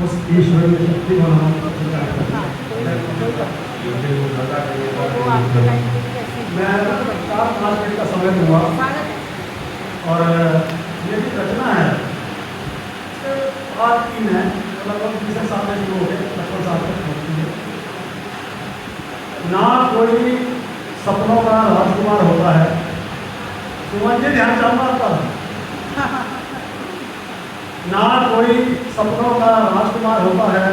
उस ईश्वर की शक्ति को हम स्वीकार करते हैं। मैं 4-5 मिनट का समय दूंगा और ये जो रचना है आज 3 है, लगभग 20 साल में शुरू हो गए, 55 साल तक होती है। ना कोई सपनों का राजकुमार होता है। सुमन जी ध्यान चाहूंगा आपका। ना कोई सपनों का राजकुमार होता है,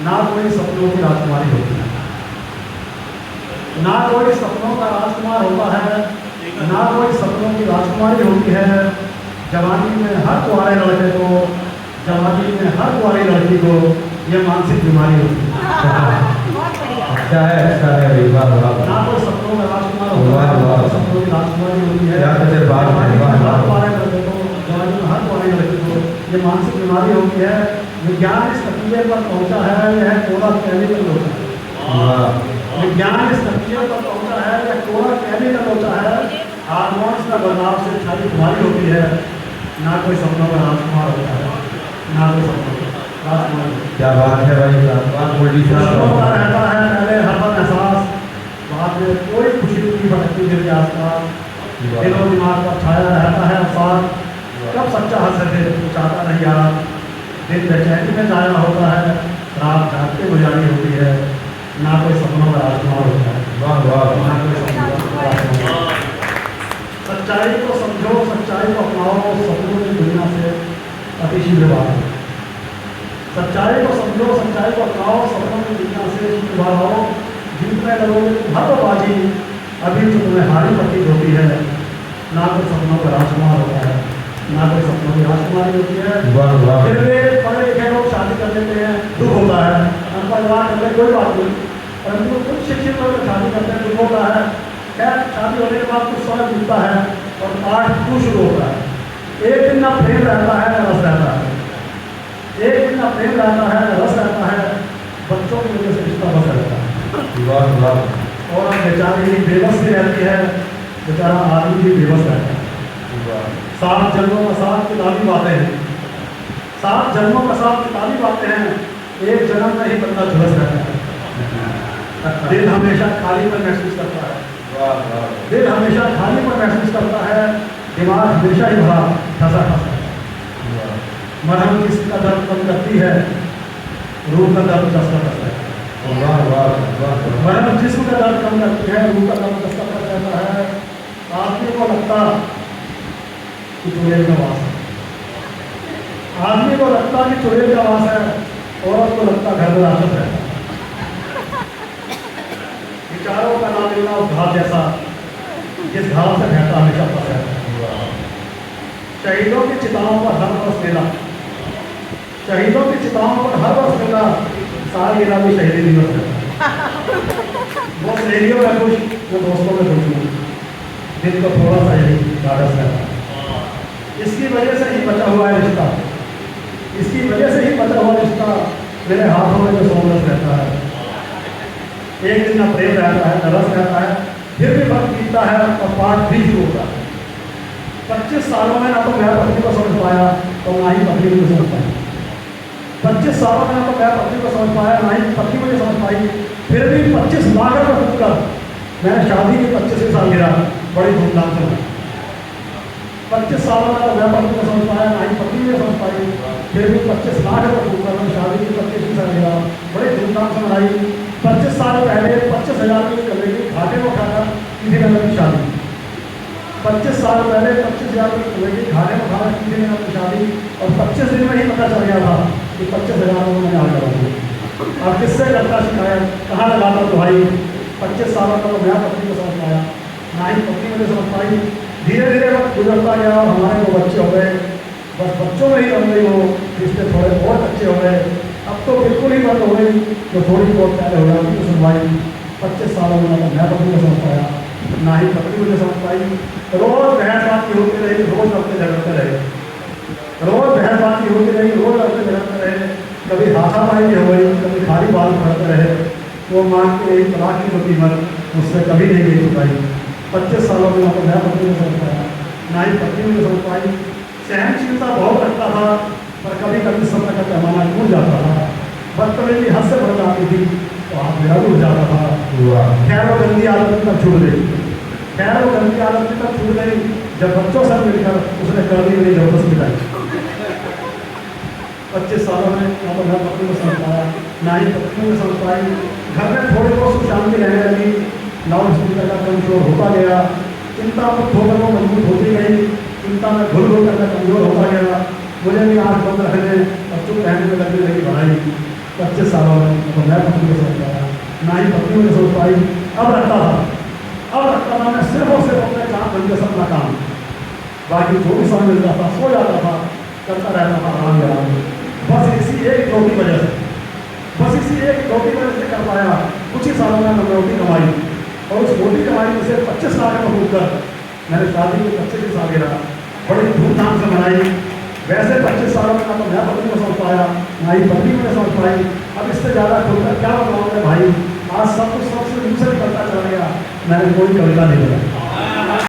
ना कोई सपनों की राजकुमारी होती है। ना कोई सपनों का राजकुमार होता है, ना कोई सपनों की राजकुमारी होती है। जवानी में हर कुंवारे लड़के को, जवानी में हर कुंवारी लड़की को ये मानसिक बीमारी होती है। अच्छा है ना कोई सपनों का राजकुमार होता है, सपनों की राजकुमारी होती है। जवानी में हर कुंवारे लड़के को, जवानी में हर कुंवारी लड़की को ये मानसिक बीमारी होती है। विज्ञान इस नतीजे पर पहुंचा है, यह कोरा केमिकल होता है। विज्ञान इस नतीजे पर पहुंचा है, यह कोरा केमिकल होता है। हार्मोन्स का बदलाव से सारी बीमारी होती है। ना कोई सपनों का राजकुमार होता है, ना कोई सपनों का राजकुमार। क्या बात है भाई साहब, रहता है पहले हरदम एहसास, बाद में कोई खुशी नहीं भटकती दिल के आसपास। दिलो दिमाग पर छाया रहता है अफसार, कब सच्चा हंस है चाहता नहीं यार। दिन बेचैनी में जाया होता है, रात जागते गुजारी होती है। ना कोई सपनों का राजकुमार होता है, वाह वाह, ना कोई सपनों का राजकुमार। सच्चाई को समझो, सच्चाई को अपनाओ, सपनों की दुनिया से अतिशीघ्र भागो। सच्चाई को समझो, सच्चाई को अपनाओ, सपनों की दुनिया से शीघ्र भागो। जीतने लगोगे भद्रबाजी, अभी तो तुम्हें हारी प्रतीत होती है। ना कोई सपनों का राजकुमार होता है, ना कोई सपनों की राजकुमारी होती है। फिर वे पढ़े लिखे लोग शादी कर लेते हैं, दुख होता है। परिवार करते कोई बात नहीं, परंतु कुछ शिक्षित लोग शादी करते हैं, दुख होता है। खैर शादी होने के बाद कुछ समय बीतता है और पाठ 2 शुरू होता है। एक दिन ना प्रेम रहता है ना रस रहता है, एक दिन ना प्रेम रहता है ना रस रहता है। बच्चों की वजह से रिश्ता बस रहता है और बेचारी बेबस भी रहती है, बेचारा आदमी भी बेबस रहता है। 7 जन्मों का साथ किताबी बातें हैं, 7 जन्मों का साथ किताबी बातें हैं। एक जन्म में ही बंदा झुलस रहता है। दिल हमेशा खाली पर महसूस करता है, दिल हमेशा खाली पर महसूस करता है। दिमाग हमेशा ही भरा फंसा फंसा है। मरहम जिसका दर्द कम करती है, रूह का दर्द कसता कसता है। मरहम जिस्म का दर्द कम करती है, रूह का दर्द कसता कसता रहता है। आदमी को लगता कि चुड़ैल का वास है, आदमी को लगता कि चुड़ैल का वास है, औरत को लगता घर में राशत है। विचारों का नाम लेना उस घाव जैसा जिस घाव से बहता हमेशा फंसा है। शहीदों की चिताओं पर हर वर्ष मेला, शहीदों की चिताओं पर हर वर्ष मेला। सालगिरह भी शहीदी दिवस है। वो सहेलियों में खुश, वो दोस्तों में खुश हूँ, दिल को थोड़ा सा यही ढाढ़स रहता है। इसकी वजह से ही बचा हुआ है रिश्ता, इसकी वजह से ही बचा हुआ रिश्ता मेरे हाथों में जो सोमरस रहता है। एक दिन ना प्रेम रहता है ना रस रहता है, फिर भी वक्त बीतता है और पाठ भी शुरू होता है। 25 सालों में ना तो मैं पत्नी को समझ पाया और ना ही पत्नी मुझे समझ पाई। 25 सालों में ना तो मैं पत्नी को समझ पाया, ना ही पत्नी मुझे समझ पाई। फिर भी 25 लाख रुपये फूक कर मैंने शादी की 25वीं सालगिरह बड़ी धूमधाम से मनाई। 25 सालों में तो मैं पत्नी को समझ पाया, ना ही पत्नी मुझे समझ पाई। फिर भी 25 लाख रुपये फूक कर मैंने शादी की 25वीं सालगिरह बड़ी धूमधाम से मनाई। 25 साल पहले 25,000 की कमेटी घाटे को खाकर किसी ने मेरी शादी, 25 साल पहले 25,000 की कमेटी घाटे को खाकर किसी ने मेरी शादी, और 25 दिन में ही पता चल गया था कि 25,000 को मैंने हार करा दिया। अब किससे करता शिकायत, कहाँ लगाता तो भाई। 25 सालों तक तो मैं पत्नी को समझ पाया, ना ही पत्नी मुझे समझ पाई। धीरे धीरे वक्त गुजरता गया और हमारे 2 बच्चे हो गए। बस बच्चों में ही बन गई वो रिश्ते, थोड़े बहुत अच्छे हो गए। अब तो बिल्कुल ही बंद हो गई, जो थोड़ी बहुत पहले हो जाती थी सुनवाई। 25 सालों में ना मैं पत्नी को समझ पाया, ना ही पत्नी मुझे समझ पाई। रोज बहसबाजी होती रही, रोज लड़ते झगड़ते रहे, रोज बहसबाजी होती रही, रोज लड़ते झगड़ते रहे। कभी हाथापाई भी हो गई, कभी खाली बाल पड़ते रहे। वो मान के एक तलाक की कीमत मुझसे कभी नहीं गई चुकाई। 25 सालों में ना तो मैं पत्नी को समझ पाया, ना ही पत्नी मुझे समझ पाई। सहनशीलता बहुत रखता था, पर कभी कभी समय का पैमाना टूट जाता था, बदतमीजी हद से बढ़ जाती थी तो हाथ मेरा भी हो जाता था। वाह खैर वो गंदी आदत तक छूट गई, खैर वो गंदी आदत तक छूट गई जब बच्चों से मिलकर उसने कर दी मेरी जबरदस्त मिलाई। 25 सालों में ना तो मैं पत्नी को समझ पाया, ना ही पत्नी को समझ पाई। घर में थोड़ी बहुत सुख शांति रहने लगी, लाउड स्पीकर का कंट्रोल होता गया, चिंता पर होकर वो मजबूत होती गई, चिंता में घुल घुल कर कमजोर होता गया। मुझे भी आँख बंद रखने और चुप रहने में लगने लगी बढ़ाई। 25 सालों में ना तो मैं पत्नी को समझ पाया, ना ही पत्नी को समझ पाई। अब रखता था मैं सिर्फ और सिर्फ अपने काम धंधे से अपना काम, बाकी जो भी समय मिलता था सो जाता था, करता रहता था आराम आराम। बस इसी एक रोटी वजह से, बस इसी एक रोटी वजह से कर पाया। कुछ ही सालों में मैंने रोटी कमाई और उस रोटी कमाई में से 25 लाख में डूबकर मैंने शादी के 25 सालगिरह बड़ी धूमधाम से मनाई। वैसे 25 सालों में ना तो मैं पत्नी को समझ पाया, ना ही पत्नी मुझे समझ पाई। अब इससे ज़्यादा खुलकर क्या बताऊँ मैं भाई, आज सब कुछ सबसे दूसरे निकलता चला गया, मैंने कोई कविता नहीं बनाई।